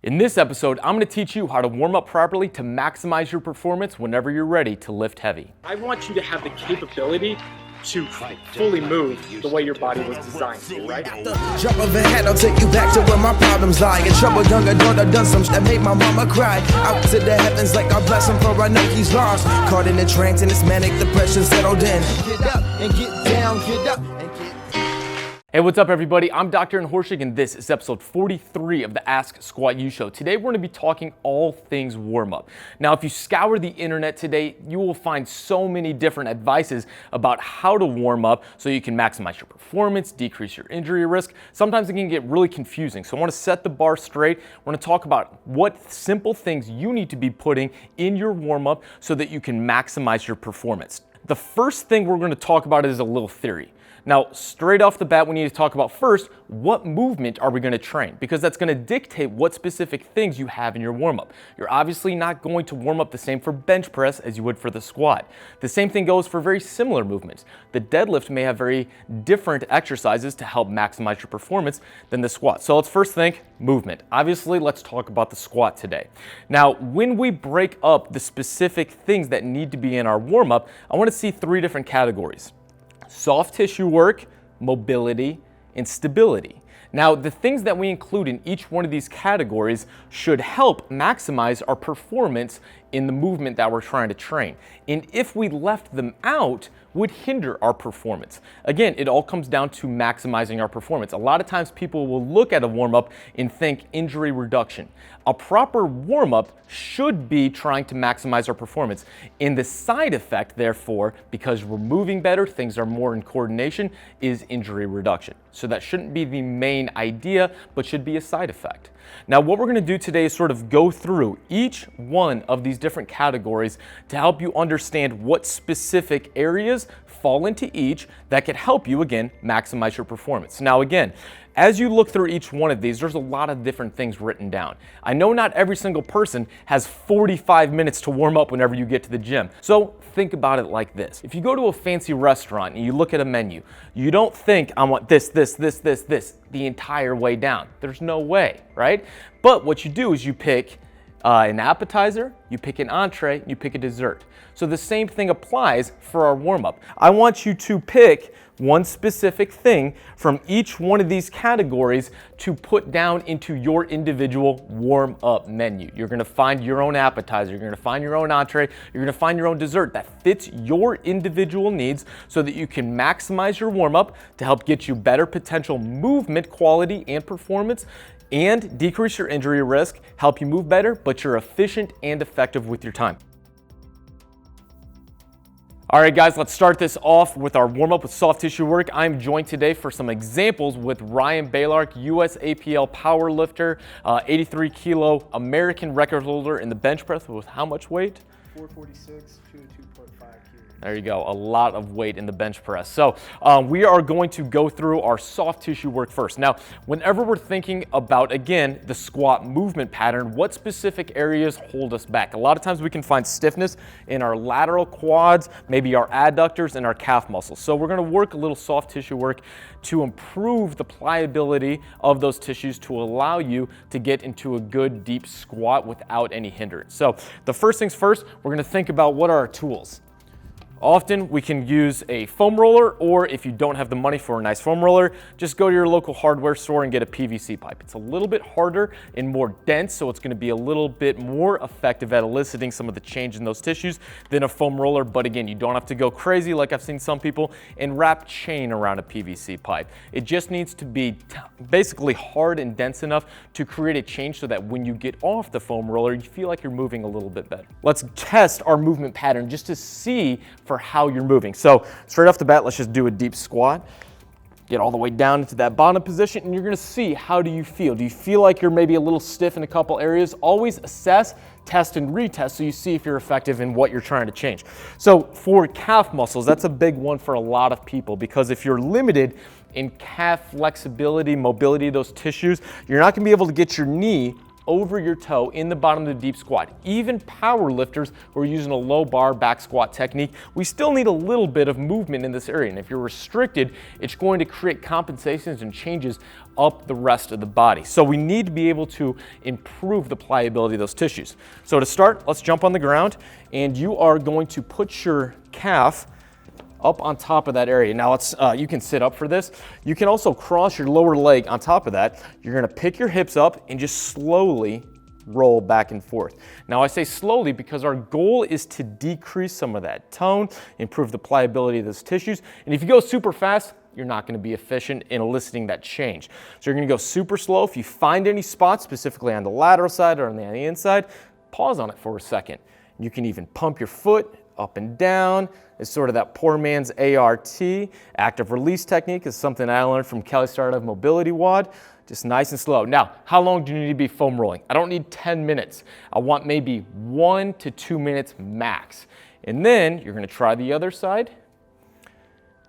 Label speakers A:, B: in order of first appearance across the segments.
A: In this episode, I'm going to teach you how to warm up properly to maximize your performance whenever you're ready to lift heavy.
B: I want you to have the capability to fully move the way your body was designed to, right?
C: Jump overhead, I'll take you back to where my problems lie. In trouble, younger daughter done some shit that made my mama cry. Out to the heavens like I bless him, for I know he's lost. Caught in a trance and this manic depression settled in. Get up and get down, get up and get.
A: Hey, what's up everybody? I'm Dr. Horschig and this is episode 43 of the Ask Squat U show. Today we're going to be talking all things warm up. Now, if you scour the internet today, you will find so many different advices about how to warm up so you can maximize your performance, decrease your injury risk. Sometimes it can get really confusing. So I want to set the bar straight. We're going to talk about what simple things you need to be putting in your warm up so that you can maximize your performance. The first thing we're going to talk about is a little theory. Now, straight off the bat, we need to talk about first, what movement are we going to train? Because that's going to dictate what specific things you have in your warm-up. You're obviously not going to warm up the same for bench press as you would for the squat. The same thing goes for very similar movements. The deadlift may have very different exercises to help maximize your performance than the squat. So let's first think movement. Obviously, let's talk about the squat today. Now, when we break up the specific things that need to be in our warm-up, I want to see three different categories: soft tissue work, mobility, and stability. Now, the things that we include in each one of these categories should help maximize our performance in the movement that we're trying to train. And if we left them out, would hinder our performance. Again, it all comes down to maximizing our performance. A lot of times people will look at a warm-up and think injury reduction. A proper warm-up should be trying to maximize our performance. And the side effect, therefore, because we're moving better, things are more in coordination, is injury reduction. So that shouldn't be the main idea, but should be a side effect. Now, what we're going to do today is sort of go through each one of these different categories to help you understand what specific areas fall into each that can help you, again, maximize your performance. Now, again, as you look through each one of these, there's a lot of different things written down. I know not every single person has 45 minutes to warm up whenever you get to the gym. So think about it like this. If you go to a fancy restaurant and you look at a menu, you don't think, I want this the entire way down. There's no way, right? But what you do is you pick an appetizer, you pick an entree, you pick a dessert. So the same thing applies for our warm-up. I want you to pick one specific thing from each one of these categories to put down into your individual warm-up menu. You're gonna find your own appetizer, you're gonna find your own entree, you're gonna find your own dessert that fits your individual needs so that you can maximize your warm-up to help get you better potential movement quality and performance, and decrease your injury risk, help you move better, but you're efficient and effective with your time. All right, guys, let's start this off with our warm-up with soft tissue work. I'm joined today for some examples with Ryan Balark, US APL powerlifter, 83 kilo American record holder in the bench press with how much weight?
B: 446 to 2.5 kilos.
A: There you go, a lot of weight in the bench press. So we are going to go through our soft tissue work first. Now, whenever we're thinking about, again, the squat movement pattern, what specific areas hold us back? A lot of times we can find stiffness in our lateral quads, maybe our adductors and our calf muscles. So we're gonna work a little soft tissue work to improve the pliability of those tissues to allow you to get into a good deep squat without any hindrance. So the first things first, we're gonna think about what are our tools. Often we can use a foam roller, or if you don't have the money for a nice foam roller, just go to your local hardware store and get a PVC pipe. It's a little bit harder and more dense, so it's going to be a little bit more effective at eliciting some of the change in those tissues than a foam roller. But again, you don't have to go crazy like I've seen some people and wrap chain around a PVC pipe. It just needs to be basically hard and dense enough to create a change so that when you get off the foam roller, you feel like you're moving a little bit better. Let's test our movement pattern just to see for how you're moving. So straight off the bat, let's just do a deep squat. Get all the way down into that bottom position, and you're gonna see, how do you feel? Do you feel like you're maybe a little stiff in a couple areas? Always assess, test, and retest so you see if you're effective in what you're trying to change. So for calf muscles, that's a big one for a lot of people, because if you're limited in calf flexibility, mobility, those tissues, you're not gonna be able to get your knee over your toe in the bottom of the deep squat. Even power lifters who are using a low bar back squat technique, we still need a little bit of movement in this area. And if you're restricted, it's going to create compensations and changes up the rest of the body. So we need to be able to improve the pliability of those tissues. So to start, let's jump on the ground, and you are going to put your calf up on top of that area. Now you can sit up for this. You can also cross your lower leg on top of that. You're gonna pick your hips up and just slowly roll back and forth. Now I say slowly because our goal is to decrease some of that tone, improve the pliability of those tissues. And if you go super fast, you're not gonna be efficient in eliciting that change. So you're gonna go super slow. If you find any spots, specifically on the lateral side or on the inside, pause on it for a second. You can even pump your foot up and down. It's sort of that poor man's ART. Active release technique is something I learned from Kelly Startup Mobility WOD. Just nice and slow. Now, how long do you need to be foam rolling? I don't need 10 minutes. I want maybe 1 to 2 minutes max. And then you're gonna try the other side.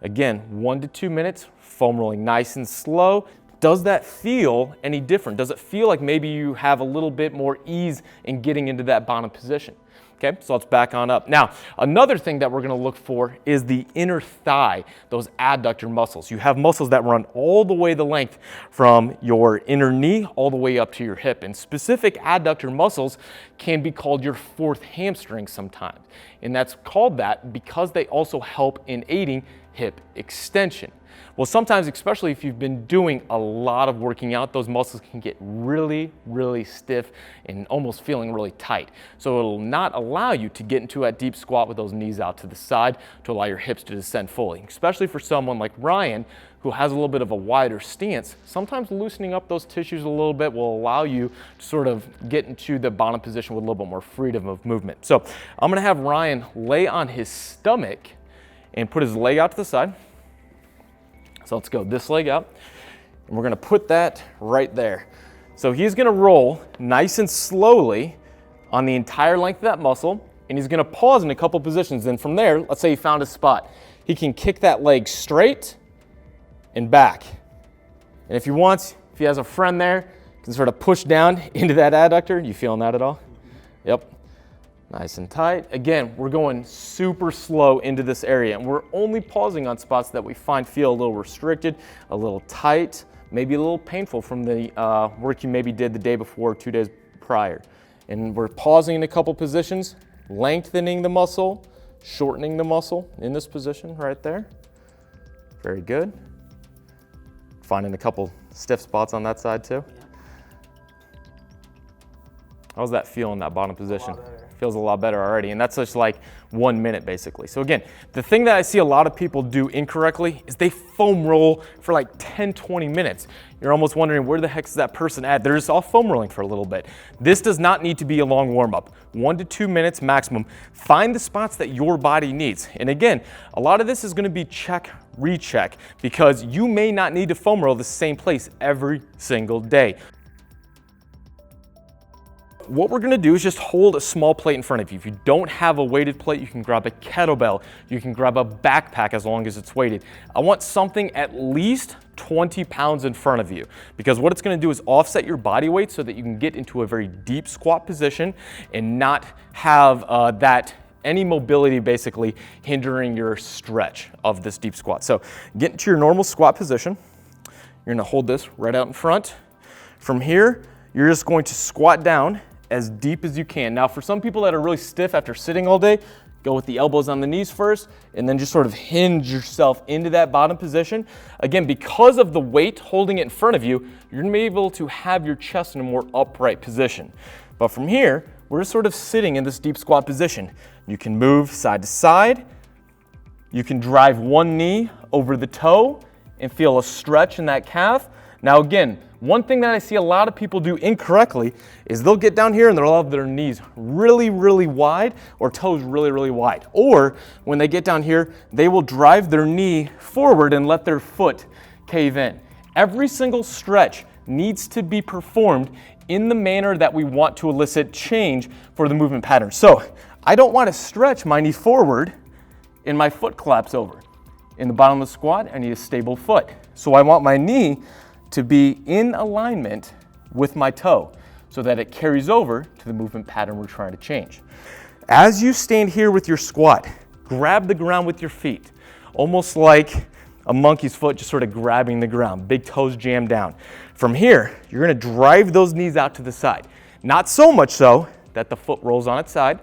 A: Again, 1 to 2 minutes, foam rolling nice and slow. Does that feel any different? Does it feel like maybe you have a little bit more ease in getting into that bottom position? Okay, so let's back on up. Now, another thing that we're gonna look for is the inner thigh, those adductor muscles. You have muscles that run all the way the length from your inner knee all the way up to your hip. And specific adductor muscles can be called your fourth hamstring sometimes. And that's called that because they also help in aiding hip extension. Well, sometimes, especially if you've been doing a lot of working out, those muscles can get really, really stiff and almost feeling really tight. So it'll not allow you to get into that deep squat with those knees out to the side to allow your hips to descend fully. Especially for someone like Ryan, who has a little bit of a wider stance, sometimes loosening up those tissues a little bit will allow you to sort of get into the bottom position with a little bit more freedom of movement. So I'm gonna have Ryan lay on his stomach and put his leg out to the side. So let's go this leg out, and we're gonna put that right there. So he's gonna roll nice and slowly on the entire length of that muscle, and he's gonna pause in a couple positions. And from there, let's say he found a spot. He can kick that leg straight and back. And if he wants, if he has a friend there, he can sort of push down into that adductor. You feeling that at all? Yep. Nice and tight. Again, we're going super slow into this area, and we're only pausing on spots that we find feel a little restricted, a little tight, maybe a little painful from the work you maybe did the day before or 2 days prior. And we're pausing in a couple positions, lengthening the muscle, shortening the muscle in this position right there. Very good. Finding a couple stiff spots on that side too. How's that feel in that bottom position? Feels a lot better already, and that's just like 1 minute basically. So again, the thing that I see a lot of people do incorrectly is they foam roll for like 10, 20 minutes. You're almost wondering, where the heck is that person at? They're just all foam rolling for a little bit. This does not need to be a long warm up. 1 to 2 minutes maximum. Find the spots that your body needs. And again, a lot of this is gonna be check, recheck, because you may not need to foam roll the same place every single day. What we're gonna do is just hold a small plate in front of you. If you don't have a weighted plate, you can grab a kettlebell, you can grab a backpack as long as it's weighted. I want something at least 20 pounds in front of you, because what it's gonna do is offset your body weight so that you can get into a very deep squat position and not have any mobility basically hindering your stretch of this deep squat. So get into your normal squat position. You're gonna hold this right out in front. From here, you're just going to squat down as deep as you can. Now, for some people that are really stiff after sitting all day, go with the elbows on the knees first, and then just sort of hinge yourself into that bottom position. Again, because of the weight holding it in front of you, you're gonna be able to have your chest in a more upright position. But from here, we're just sort of sitting in this deep squat position. You can move side to side. You can drive one knee over the toe and feel a stretch in that calf. Now again, one thing that I see a lot of people do incorrectly is they'll get down here and they'll have their knees really, really wide or toes really, really wide. Or when they get down here, they will drive their knee forward and let their foot cave in. Every single stretch needs to be performed in the manner that we want to elicit change for the movement pattern. So I don't want to stretch my knee forward and my foot collapse over. In the bottom of the squat, I need a stable foot. So I want my knee to be in alignment with my toe. so that it carries over to the movement pattern we're trying to change. As you stand here with your squat, grab the ground with your feet, almost like a monkey's foot, just sort of grabbing the ground, big toes jammed down. From here, you're gonna drive those knees out to the side. Not so much so that the foot rolls on its side,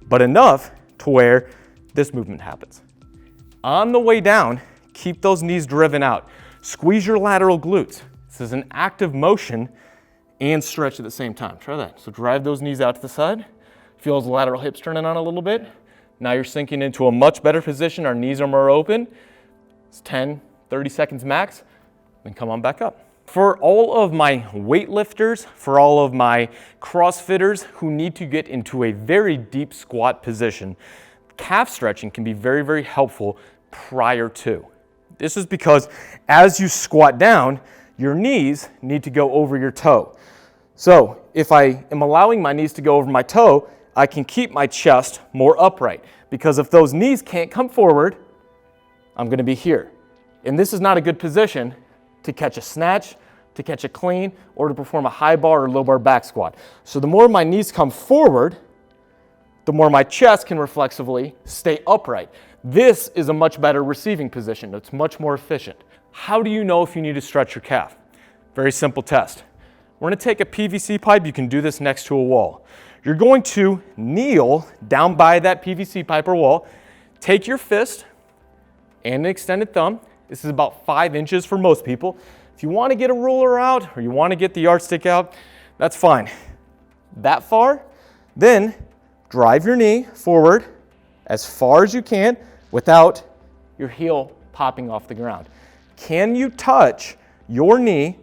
A: but enough to where this movement happens. On the way down, keep those knees driven out. Squeeze your lateral glutes. This is an active motion and stretch at the same time. Try that. So drive those knees out to the side. Feel those lateral hips turning on a little bit. Now you're sinking into a much better position. Our knees are more open. It's 10, 30 seconds max. Then come on back up. For all of my weightlifters, for all of my CrossFitters who need to get into a very deep squat position, calf stretching can be very, very helpful prior to. This is because as you squat down, your knees need to go over your toe. So if I am allowing my knees to go over my toe, I can keep my chest more upright, because if those knees can't come forward, I'm going to be here. And this is not a good position to catch a snatch, to catch a clean, or to perform a high bar or low bar back squat. So the more my knees come forward, the more my chest can reflexively stay upright. This is a much better receiving position. It's much more efficient. How do you know if you need to stretch your calf? Very simple test. We're going to take a PVC pipe. You can do this next to a wall. You're going to kneel down by that PVC pipe or wall. Take your fist and an extended thumb. This is about 5 inches for most people. If you want to get a ruler out or you want to get the yardstick out, that's fine. That far, then drive your knee forward as far as you can without your heel popping off the ground. Can you touch your knee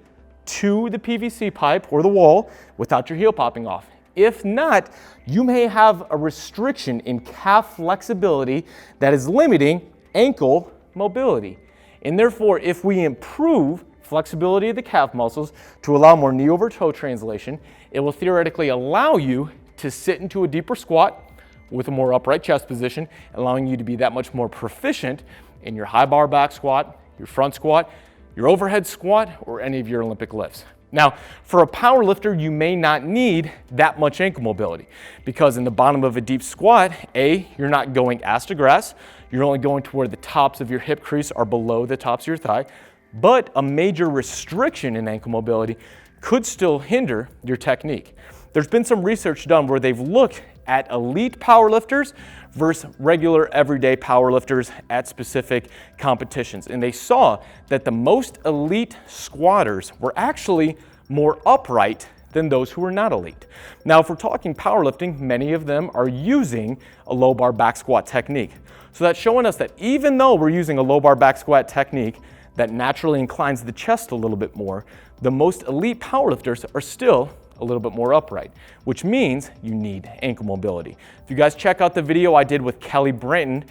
A: to the PVC pipe or the wall without your heel popping off? If not, you may have a restriction in calf flexibility that is limiting ankle mobility. And therefore, if we improve flexibility of the calf muscles to allow more knee over toe translation, it will theoretically allow you to sit into a deeper squat with a more upright chest position, allowing you to be that much more proficient in your high bar back squat, your front squat, your overhead squat, or any of your Olympic lifts. Now, for a power lifter, you may not need that much ankle mobility, because in the bottom of a deep squat, you're not going ass to grass. You're only going to where the tops of your hip crease are below the tops of your thigh. But a major restriction in ankle mobility could still hinder your technique. There's been some research done where they've looked at elite powerlifters versus regular everyday powerlifters at specific competitions. And they saw that the most elite squatters were actually more upright than those who are not elite. Now, if we're talking powerlifting, many of them are using a low bar back squat technique. So that's showing us that even though we're using a low bar back squat technique that naturally inclines the chest a little bit more, the most elite powerlifters are still a little bit more upright, which means you need ankle mobility. If you guys check out the video I did with Kelly Brenton,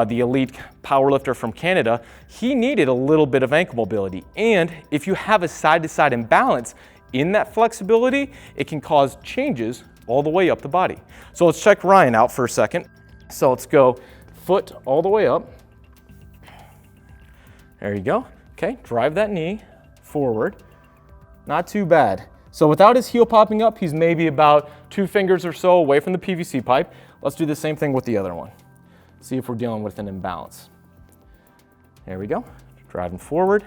A: the elite powerlifter from Canada, he needed a little bit of ankle mobility. And if you have a side-to-side imbalance in that flexibility, it can cause changes all the way up the body. So let's check Ryan out for a second. So let's go foot all the way up. There you go. Okay, drive that knee forward. Not too bad. So without his heel popping up, he's maybe about 2 fingers or so away from the PVC pipe. Let's do the same thing with the other one. See if we're dealing with an imbalance. There we go, driving forward.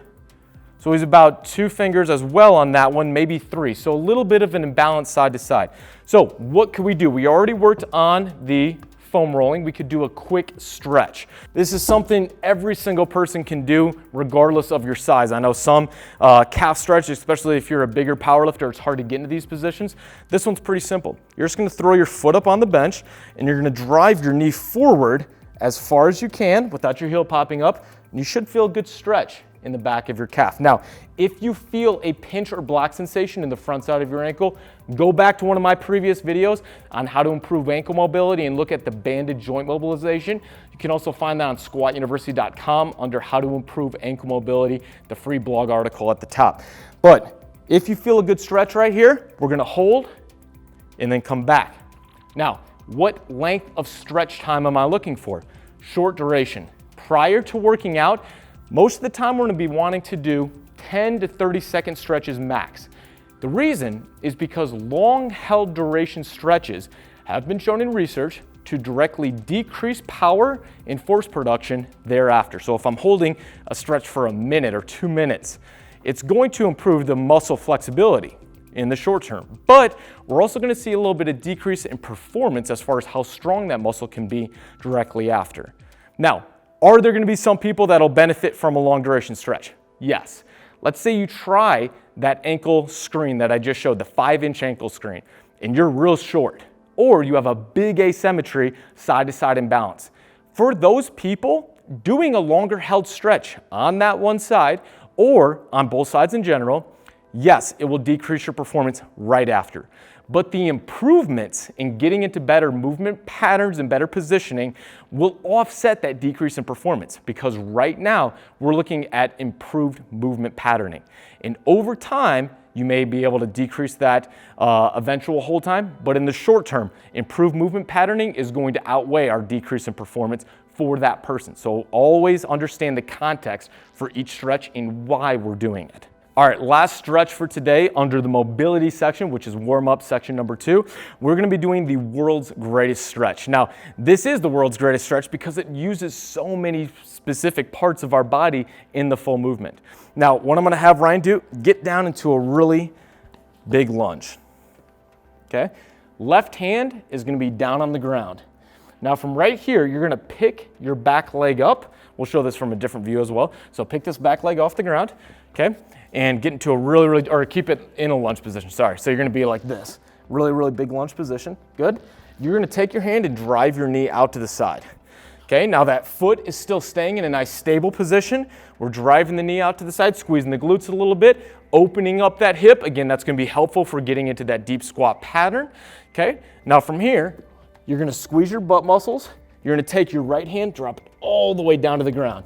A: So he's about 2 fingers as well on that one, maybe 3. So a little bit of an imbalance side to side. So what could we do? We already worked on the foam rolling. We could do a quick stretch. This is something every single person can do regardless of your size. I know some calf stretches, especially if you're a bigger power lifter, it's hard to get into these positions. This one's pretty simple. You're just going to throw your foot up on the bench and you're going to drive your knee forward as far as you can without your heel popping up. And you should feel a good stretch in the back of your calf. Now, if you feel a pinch or block sensation in the front side of your ankle, go back to one of my previous videos on how to improve ankle mobility and look at the banded joint mobilization. You can also find that on SquatUniversity.com under how to improve ankle mobility, the free blog article at the top. But if you feel a good stretch right here, we're gonna hold and then come back. Now, what length of stretch time am I looking for? Short duration. Prior to working out, most of the time we're gonna be wanting to do 10 to 30 second stretches max. The reason is because long held duration stretches have been shown in research to directly decrease power and force production thereafter. So if I'm holding a stretch for a minute or 2 minutes, it's going to improve the muscle flexibility in the short term. But we're also going to see a little bit of decrease in performance as far as how strong that muscle can be directly after. Now, are there going to be some people that'll benefit from a long duration stretch? Yes. Let's say you try that ankle screen that I just showed, the 5-inch ankle screen, and you're real short, or you have a big asymmetry, side-to-side imbalance. For those people, doing a longer held stretch on that one side or on both sides in general, yes, it will decrease your performance right after. But the improvements in getting into better movement patterns and better positioning will offset that decrease in performance, because right now we're looking at improved movement patterning. And over time, you may be able to decrease that eventual hold time, but in the short term, improved movement patterning is going to outweigh our decrease in performance for that person. So always understand the context for each stretch and why we're doing it. All right, last stretch for today under the mobility section, which is warm-up section number 2. We're gonna be doing the world's greatest stretch. Now, this is the world's greatest stretch because it uses so many specific parts of our body in the full movement. Now, what I'm gonna have Ryan do, get down into a really big lunge, okay? Left hand is gonna be down on the ground. Now from right here, you're gonna pick your back leg up. We'll show this from a different view as well. So pick this back leg off the ground, okay? And get into a or keep it in a lunge position, sorry. So you're gonna be like this, really big lunge position, good. You're gonna take your hand and drive your knee out to the side. Okay, now that foot is still staying in a nice stable position. We're driving the knee out to the side, squeezing the glutes a little bit, opening up that hip. Again, that's gonna be helpful for getting into that deep squat pattern. Okay, now from here, you're gonna squeeze your butt muscles. You're gonna take your right hand, drop it all the way down to the ground.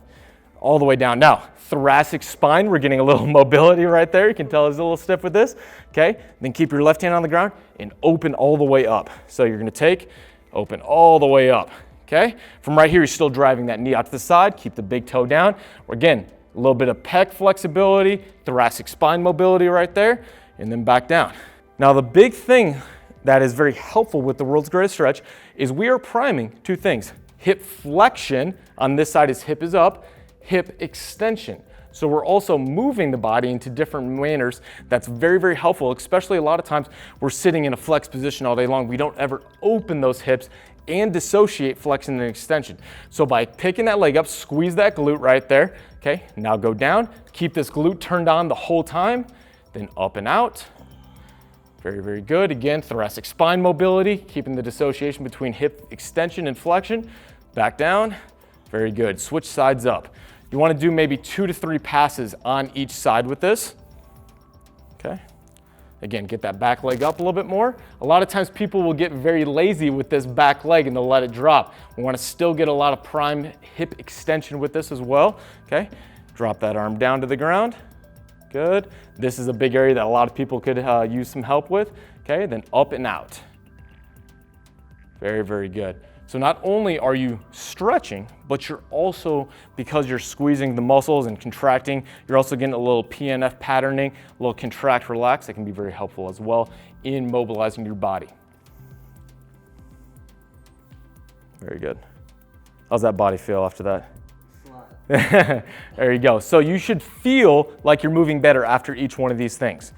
A: All the way down. Now, thoracic spine, we're getting a little mobility right there. You can tell it's a little stiff with this. Okay, then keep your left hand on the ground and open all the way up. So you're gonna take, open all the way up. Okay, from right here, you're still driving that knee out to the side. Keep the big toe down. Again, a little bit of pec flexibility, thoracic spine mobility right there, and then back down. Now, the big thing that is very helpful with the world's greatest stretch is we are priming 2 things. Hip flexion, on this side is hip is up, hip extension. So we're also moving the body into different manners. That's very helpful, especially a lot of times we're sitting in a flex position all day long. We don't ever open those hips and dissociate flexion and extension. So by picking that leg up, squeeze that glute right there. Okay, now go down, keep this glute turned on the whole time, then up and out. Very good. Again, thoracic spine mobility, keeping the dissociation between hip extension and flexion. Back down, very good. Switch sides up. You want to do maybe 2 to 3 passes on each side with this. Okay. Again, get that back leg up a little bit more. A lot of times people will get very lazy with this back leg and they'll let it drop. We want to still get a lot of prime hip extension with this as well. Okay. Drop that arm down to the ground. Good. This is a big area that a lot of people could use some help with. Okay. Then up and out. Very good. So not only are you stretching, but you're also, because you're squeezing the muscles and contracting, you're also getting a little PNF patterning, a little contract, relax. That can be very helpful as well in mobilizing your body. Very good. How's that body feel after that? There you go. So you should feel like you're moving better after each one of these things.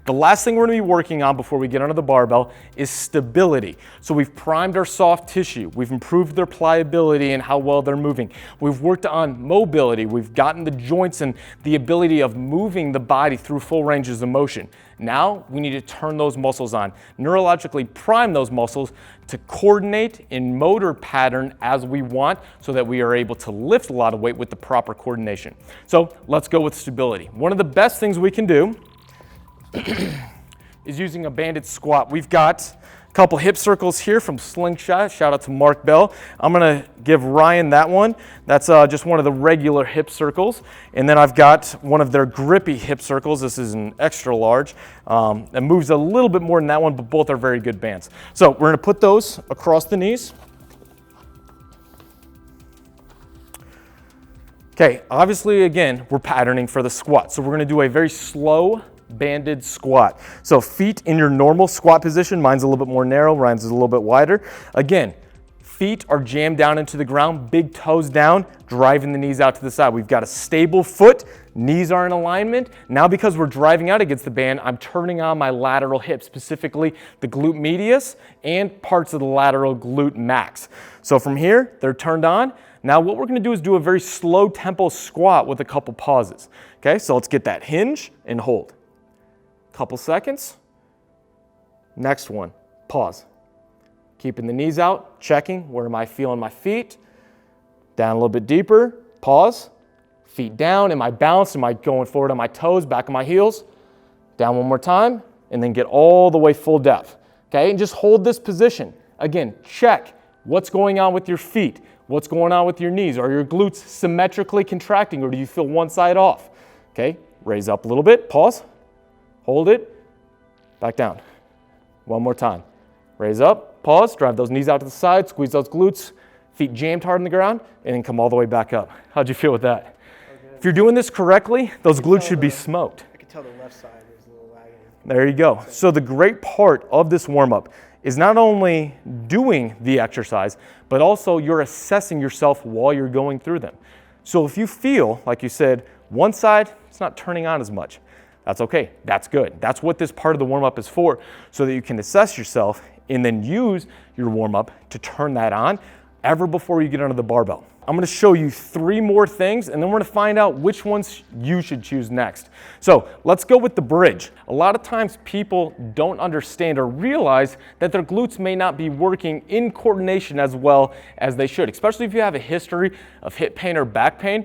A: The last thing we're going to be working on before we get onto the barbell is stability. So we've primed our soft tissue. We've improved their pliability and how well they're moving. We've worked on mobility. We've gotten the joints and the ability of moving the body through full ranges of motion. Now we need to turn those muscles on, neurologically prime those muscles to coordinate in motor pattern as we want so that we are able to lift a lot of weight with the proper coordination. So let's go with stability. One of the best things we can do is using a banded squat. We've got a couple hip circles here from Slingshot. Shout out to Mark Bell. I'm gonna give Ryan that one. That's just one of the regular hip circles. And then I've got one of their grippy hip circles. This is an extra large. It moves a little bit more than that one, but both are very good bands. So we're gonna put those across the knees. Okay, obviously, again, we're patterning for the squat. So we're gonna do a very slow banded squat. So feet in your normal squat position. Mine's a little bit more narrow, Ryan's is a little bit wider. Again, feet are jammed down into the ground, big toes down, driving the knees out to the side. We've got a stable foot, knees are in alignment. Now because we're driving out against the band, I'm turning on my lateral hip, specifically the glute medius and parts of the lateral glute max. So from here, they're turned on. Now what we're gonna do is do a very slow tempo squat with a couple pauses. Okay, so let's get that hinge and hold. Couple seconds. Next one, pause. Keeping the knees out, checking, where am I feeling my feet? Down a little bit deeper, pause. Feet down, am I balanced? Am I going forward on my toes, back on my heels? Down one more time, and then get all the way full depth. Okay, and just hold this position. Again, check what's going on with your feet. What's going on with your knees? Are your glutes symmetrically contracting or do you feel one side off? Okay, raise up a little bit, pause, hold it, back down. One more time. Raise up, pause, drive those knees out to the side, squeeze those glutes, feet jammed hard in the ground, and then come all the way back up. How'd you feel with that? Okay. If you're doing this correctly, those glutes should be smoked.
D: I could tell the left side is a little lagging.
A: There you go. So the great part of this warm-up is not only doing the exercise, but also you're assessing yourself while you're going through them. So if you feel, like you said, one side, it's not turning on as much, that's okay, that's good. That's what this part of the warm-up is for, so that you can assess yourself and then use your warm-up to turn that on ever before you get under the barbell. I'm gonna show you 3 more things and then we're gonna find out which ones you should choose next. So let's go with the bridge. A lot of times people don't understand or realize that their glutes may not be working in coordination as well as they should, especially if you have a history of hip pain or back pain.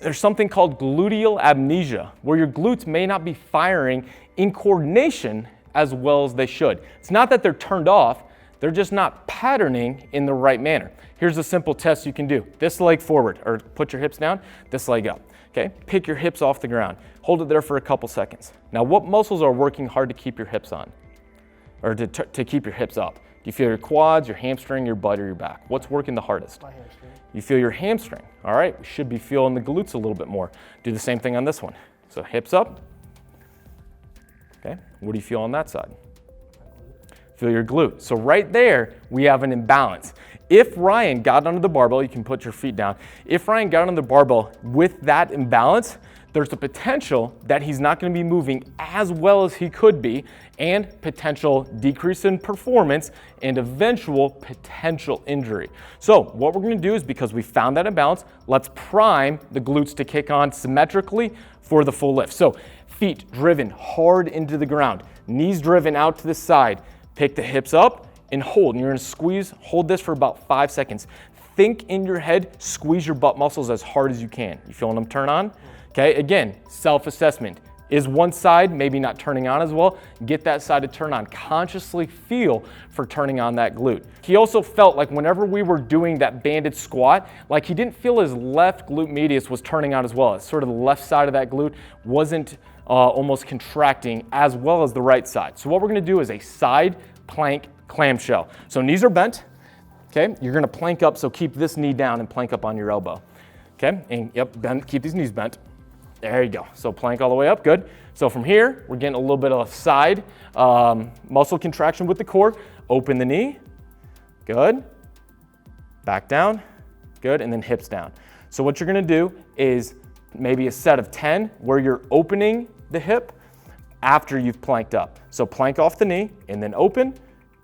A: There's something called gluteal amnesia, where your glutes may not be firing in coordination as well as they should. It's not that they're turned off, they're just not patterning in the right manner. Here's a simple test you can do. This leg forward, or put your hips down, this leg up, okay? Pick your hips off the ground. Hold it there for a couple seconds. Now, what muscles are working hard to keep your hips on? Or to keep your hips up? Do you feel your quads, your hamstring, your butt, or your back? What's working the hardest?
D: My hamstring.
A: You feel your hamstring. All right, we should be feeling the glutes a little bit more. Do the same thing on this one. So hips up. Okay, what do you feel on that side? Feel your glute. So right there, we have an imbalance. If Ryan got under the barbell, you can put your feet down. If Ryan got under the barbell with that imbalance, there's a potential that he's not going to be moving as well as he could be, and potential decrease in performance and eventual potential injury. So what we're going to do is, because we found that imbalance, let's prime the glutes to kick on symmetrically for the full lift. So feet driven hard into the ground, knees driven out to the side. Pick the hips up and hold, and you're gonna squeeze, hold this for about 5 seconds. Think in your head, squeeze your butt muscles as hard as you can. You feeling them turn on? Okay, again, self-assessment. Is one side maybe not turning on as well? Get that side to turn on. Consciously feel for turning on that glute. He also felt like whenever we were doing that banded squat, like he didn't feel his left glute medius was turning on as well. It's sort of the left side of that glute wasn't almost contracting as well as the right side. So what we're gonna do is a side plank clamshell. So knees are bent, okay? You're gonna plank up, so keep this knee down and plank up on your elbow, okay? And yep, bend, keep these knees bent. There you go. So plank all the way up, good. So from here, we're getting a little bit of a side muscle contraction with the core. Open the knee, good. Back down, good, and then hips down. So what you're gonna do is maybe a set of 10 where you're opening the hip after you've planked up. So plank off the knee and then open,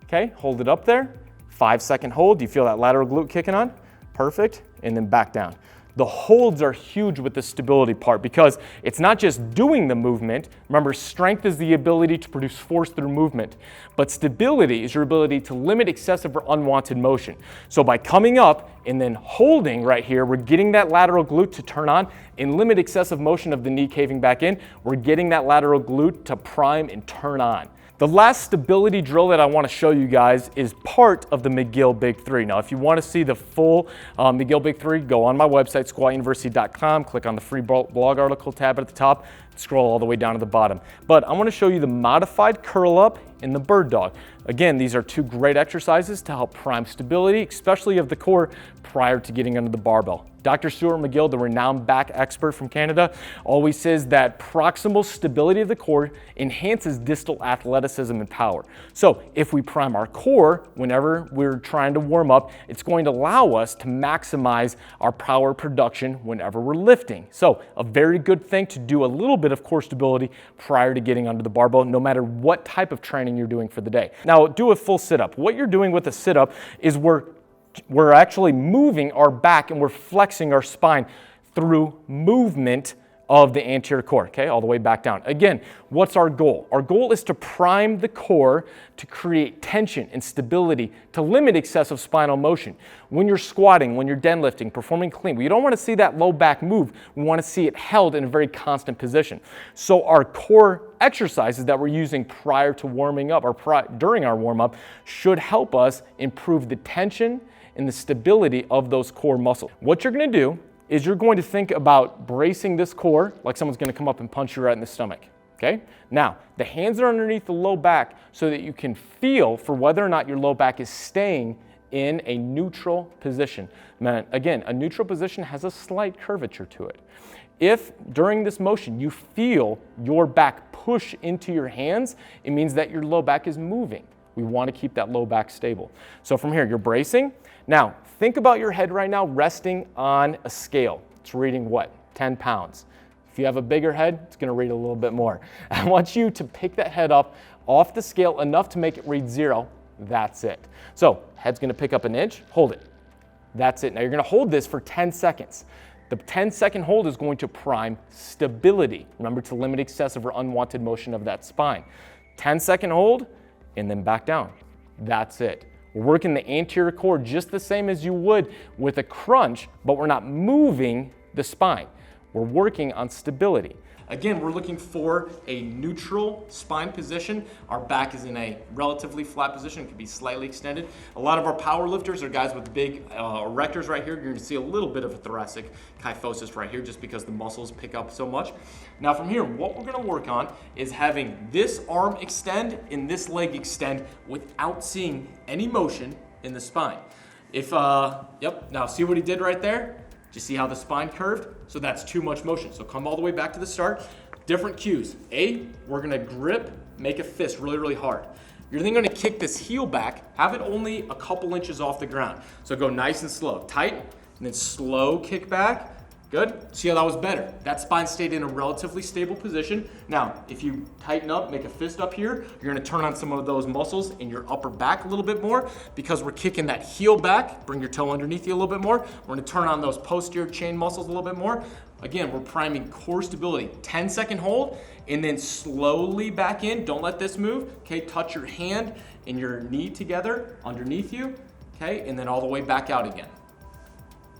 A: okay? Hold it up there, 5-second hold. Do you feel that lateral glute kicking on? Perfect, and then back down. The holds are huge with the stability part because it's not just doing the movement. Remember, strength is the ability to produce force through movement, but stability is your ability to limit excessive or unwanted motion. So by coming up and then holding right here, we're getting that lateral glute to turn on and limit excessive motion of the knee caving back in. We're getting that lateral glute to prime and turn on. The last stability drill that I want to show you guys is part of the McGill Big 3. Now, if you want to see the full McGill Big 3, go on my website, SquatUniversity.com, click on the free blog article tab at the top, scroll all the way down to the bottom. But I want to show you the modified curl up and the bird dog. Again, these are two great exercises to help prime stability, especially of the core prior to getting under the barbell. Dr. Stuart McGill, the renowned back expert from Canada, always says that proximal stability of the core enhances distal athleticism and power. So if we prime our core whenever we're trying to warm up, it's going to allow us to maximize our power production whenever we're lifting. So a very good thing to do a little bit of core stability prior to getting under the barbell, no matter what type of training you're doing for the day. Now do a full sit-up. What you're doing with a sit-up is we're actually moving our back and we're flexing our spine through movement of the anterior core, okay, all the way back down. Again, what's our goal? Our goal is to prime the core to create tension and stability to limit excessive spinal motion. When you're squatting, when you're deadlifting, performing clean, we don't want to see that low back move. We want to see it held in a very constant position. So our core exercises that we're using prior to warming up or during our warm up should help us improve the tension and the stability of those core muscles. What you're going to do is you're going to think about bracing this core like someone's going to come up and punch you right in the stomach. Okay? Now, the hands are underneath the low back so that you can feel for whether or not your low back is staying in a neutral position. Now, again, a neutral position has a slight curvature to it. If during this motion you feel your back push into your hands, it means that your low back is moving. We want to keep that low back stable. So from here, you're bracing. Now, think about your head right now resting on a scale. It's reading what? 10 pounds. If you have a bigger head, it's going to read a little bit more. I want you to pick that head up off the scale enough to make it read 0. That's it. So, head's going to pick up an inch. Hold it. That's it. Now, you're going to hold this for 10 seconds. The 10-second hold is going to prime stability. Remember to limit excessive or unwanted motion of that spine. 10-second hold, and then back down. That's it. We're working the anterior core just the same as you would with a crunch, but we're not moving the spine. We're working on stability. Again, we're looking for a neutral spine position. Our back is in a relatively flat position. It can be slightly extended. A lot of our power lifters are guys with big erectors right here. You're going to see a little bit of a thoracic kyphosis right here just because the muscles pick up so much. Now from here, what we're going to work on is having this arm extend and this leg extend without seeing any motion in the spine. Now see what he did right there? Do you see how the spine curved? So that's too much motion. So come all the way back to the start. Different cues. We're gonna grip, make a fist really, really hard. You're then gonna kick this heel back, have it only a couple inches off the ground. So go nice and slow, tight, and then slow kick back. Good, see how that was better? That spine stayed in a relatively stable position. Now, if you tighten up, make a fist up here, you're gonna turn on some of those muscles in your upper back a little bit more because we're kicking that heel back, bring your toe underneath you a little bit more. We're gonna turn on those posterior chain muscles a little bit more. Again, we're priming core stability. 10-second hold, and then slowly back in. Don't let this move, okay? Touch your hand and your knee together underneath you, okay? And then all the way back out again.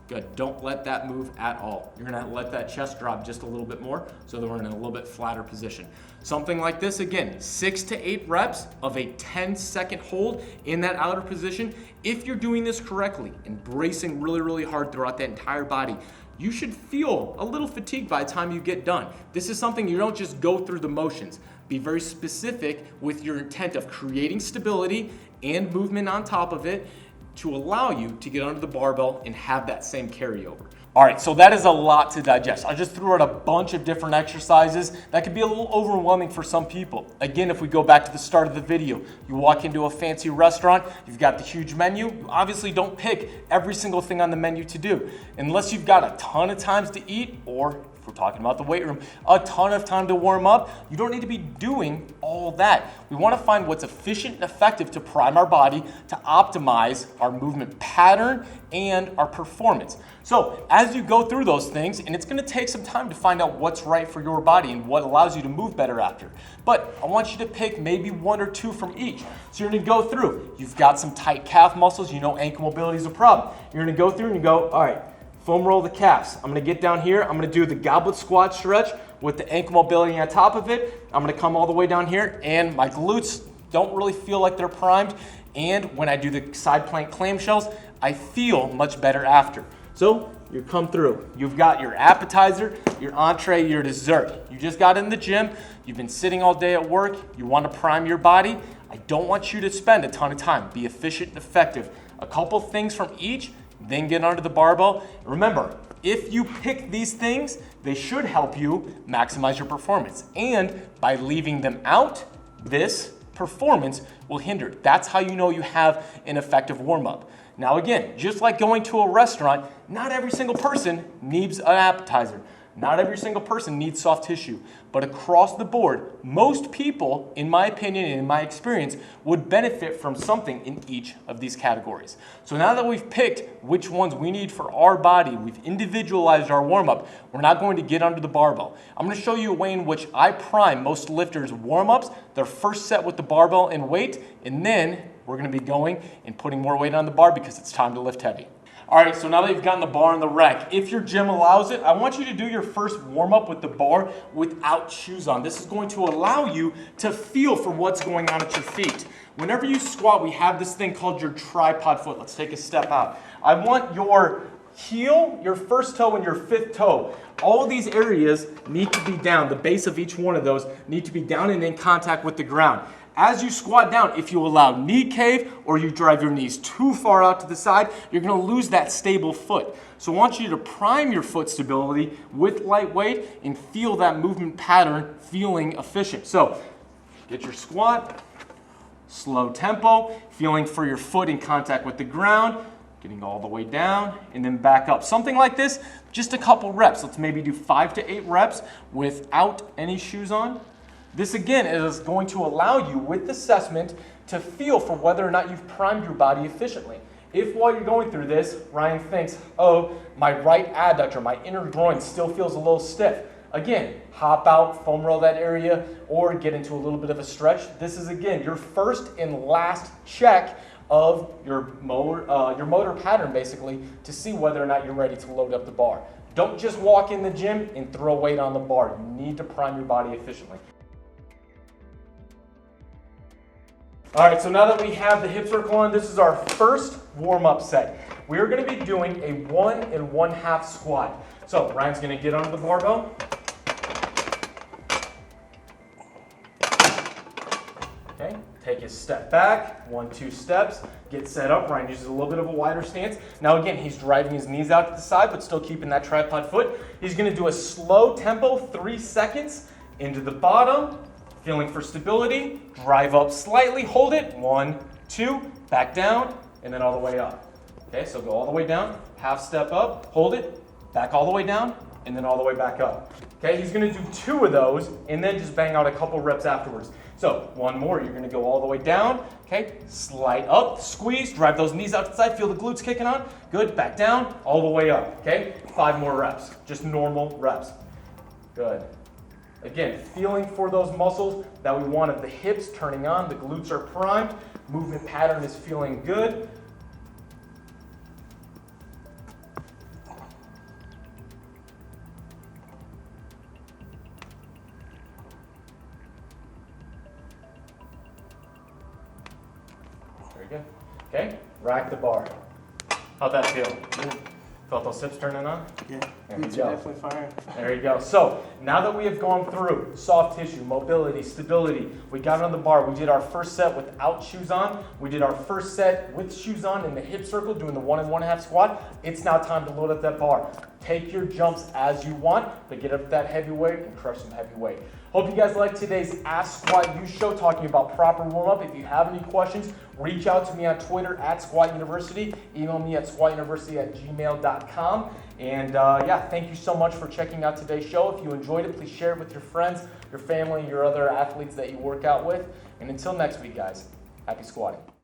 A: Good, don't let that move at all. You're gonna let that chest drop just a little bit more so that we're in a little bit flatter position. Something like this, again, 6 to 8 reps of a 10-second hold in that outer position. If you're doing this correctly and bracing really, really hard throughout that entire body, you should feel a little fatigued by the time you get done. This is something you don't just go through the motions. Be very specific with your intent of creating stability and movement on top of it to allow you to get under the barbell and have that same carryover. All right, so that is a lot to digest. I just threw out a bunch of different exercises that could be a little overwhelming for some people. Again, if we go back to the start of the video, you walk into a fancy restaurant, you've got the huge menu. You obviously don't pick every single thing on the menu to do. Unless you've got a ton of times to eat, or if we're talking about the weight room, a ton of time to warm up, you don't need to be doing all that. We want to find what's efficient and effective to prime our body to optimize our movement pattern and our performance. So as you go through those things, and it's going to take some time to find out what's right for your body and what allows you to move better after. But I want you to pick maybe 1 or 2 from each. So you're going to go through. You've got some tight calf muscles. You know ankle mobility is a problem. You're going to go through and you go, all right, foam roll the calves. I'm going to get down here. I'm going to do the goblet squat stretch with the ankle mobility on top of it. I'm going to come all the way down here, and my glutes don't really feel like they're primed. And when I do the side plank clamshells, I feel much better after. So you come through. You've got your appetizer, your entree, your dessert. You just got in the gym. You've been sitting all day at work. You want to prime your body. I don't want you to spend a ton of time. Be efficient and effective. A couple things from each, then get under the barbell. Remember, If you pick these things, they should help you maximize your performance. And by leaving them out, this performance will hinder. That's how you know you have an effective warm-up. Now again, just like going to a restaurant, not every single person needs an appetizer. Not every single person needs soft tissue, but across the board, most people, in my opinion and in my experience, would benefit from something in each of these categories. So now that we've picked which ones we need for our body, we've individualized our warm-up, we're not going to get under the barbell. I'm going to show you a way in which I prime most lifters' warm-ups, their first set with the barbell and weight, and then we're going to be going and putting more weight on the bar because it's time to lift heavy. All right, so now that you've gotten the bar on the rack, if your gym allows it, I want you to do your first warm-up with the bar without shoes on. This is going to allow you to feel for what's going on at your feet. Whenever you squat, we have this thing called your tripod foot. Let's take a step out. I want your heel, your first toe, and your fifth toe. All of these areas need to be down. The base of each one of those need to be down and in contact with the ground. As you squat down, if you allow knee cave or you drive your knees too far out to the side, you're going to lose that stable foot. So I want you to prime your foot stability with light weight and feel that movement pattern feeling efficient. So get your squat, slow tempo, feeling for your foot in contact with the ground, getting all the way down and then back up. Something like this, just a couple reps. Let's maybe do 5 to 8 reps without any shoes on. This again is going to allow you with assessment to feel for whether or not you've primed your body efficiently. If while you're going through this, Ryan thinks, oh, my right adductor, my inner groin still feels a little stiff. Again, hop out, foam roll that area, or get into a little bit of a stretch. This is again your first and last check of your motor pattern basically to see whether or not you're ready to load up the bar. Don't just walk in the gym and throw weight on the bar. You need to prime your body efficiently. All right, so now that we have the hip circle on, this is our first warm-up set. We are going to be doing a 1 1/2 squat. So Ryan's going to get under the barbell. Okay, take a step back, 1, 2 steps, get set up. Ryan uses a little bit of a wider stance. Now again, he's driving his knees out to the side, but still keeping that tripod foot. He's going to do a slow tempo, 3 seconds, into the bottom, feeling for stability, drive up slightly, hold it, 1, 2, back down, and then all the way up. Okay, so go all the way down, half step up, hold it, back all the way down, and then all the way back up. Okay, he's gonna do 2 of those, and then just bang out a couple reps afterwards. So 1 more, you're gonna go all the way down, okay, slide up, squeeze, drive those knees out to the side, feel the glutes kicking on, good, back down, all the way up, okay? 5 more reps, just normal reps. Good. Again, feeling for those muscles that we wanted. The hips turning on, the glutes are primed, movement pattern is feeling good. Very good. Okay, rack the bar. How'd that feel? Felt those hips turning on?
D: Yeah,
A: There you
D: glutes
A: go.
D: are definitely firing.
A: There you go. So now that we have gone through soft tissue, mobility, stability, we got on the bar, we did our first set without shoes on, we did our first set with shoes on in the hip circle doing the 1 1/2 squat. It's now time to load up that bar. Take your jumps as you want, but get up that heavy weight and crush some heavy weight. Hope you guys liked today's Ask Squat U show talking about proper warm-up. If you have any questions, reach out to me on Twitter at SquatUniversity. Email me at SquatUniversity@gmail.com. And yeah, thank you so much for checking out today's show. If you enjoyed it, please share it with your friends, your family, your other athletes that you work out with. And until next week, guys, happy squatting.